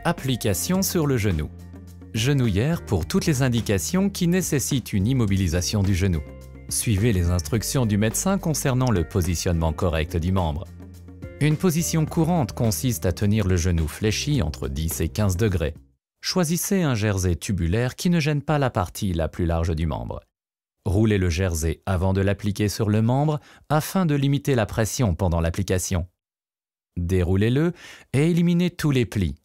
Application sur le genou. Genouillère pour toutes les indications qui nécessitent une immobilisation du genou. Suivez les instructions du médecin concernant le positionnement correct du membre. Une position courante consiste à tenir le genou fléchi entre 10 et 15 degrés. Choisissez un jersey tubulaire qui ne gêne pas la partie la plus large du membre. Roulez le jersey avant de l'appliquer sur le membre afin de limiter la pression pendant l'application. Déroulez-le et éliminez tous les plis.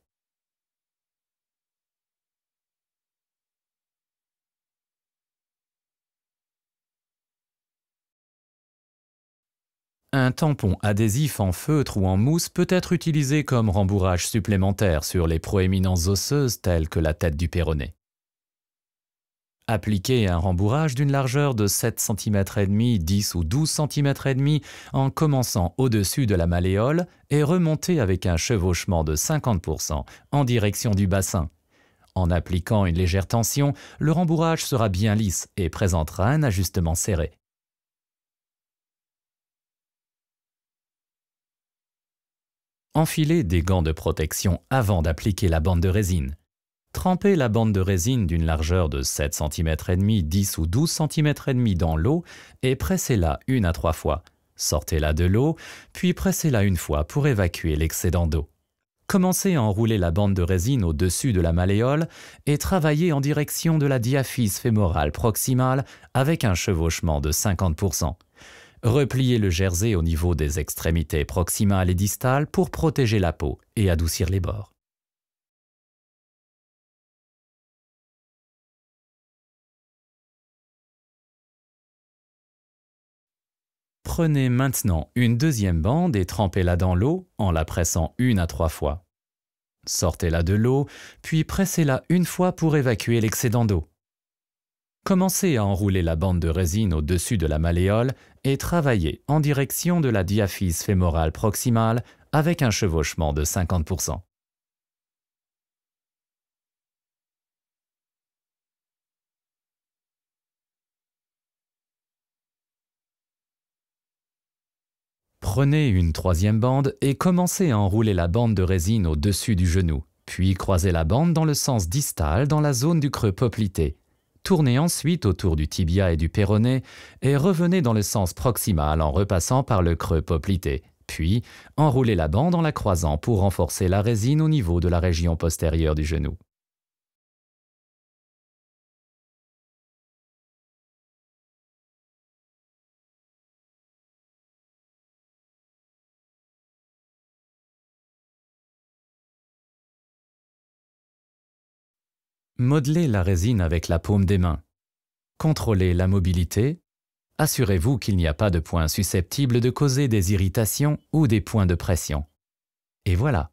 Un tampon adhésif en feutre ou en mousse peut être utilisé comme rembourrage supplémentaire sur les proéminences osseuses telles que la tête du péroné. Appliquez un rembourrage d'une largeur de 7,5 cm, 10 ou 12,5 cm en commençant au-dessus de la malléole et remontez avec un chevauchement de 50% en direction du bassin. En appliquant une légère tension, le rembourrage sera bien lisse et présentera un ajustement serré. Enfilez des gants de protection avant d'appliquer la bande de résine. Trempez la bande de résine d'une largeur de 7,5 cm, 10 ou 12,5 cm dans l'eau et pressez-la 1 à 3 fois. Sortez-la de l'eau, puis pressez-la une fois pour évacuer l'excédent d'eau. Commencez à enrouler la bande de résine au-dessus de la malléole et travaillez en direction de la diaphyse fémorale proximale avec un chevauchement de 50%. Repliez le jersey au niveau des extrémités proximales et distales pour protéger la peau et adoucir les bords. Prenez maintenant une deuxième bande et trempez-la dans l'eau en la pressant 1 à 3 fois. Sortez-la de l'eau, puis pressez-la une fois pour évacuer l'excédent d'eau. Commencez à enrouler la bande de résine au-dessus de la malléole et travaillez en direction de la diaphyse fémorale proximale avec un chevauchement de 50%. Prenez une troisième bande et commencez à enrouler la bande de résine au-dessus du genou, puis croisez la bande dans le sens distal dans la zone du creux poplité. Tournez ensuite autour du tibia et du péroné et revenez dans le sens proximal en repassant par le creux poplité, puis enroulez la bande en la croisant pour renforcer la résine au niveau de la région postérieure du genou. Modelez la résine avec la paume des mains. Contrôlez la mobilité. Assurez-vous qu'il n'y a pas de points susceptibles de causer des irritations ou des points de pression. Et voilà!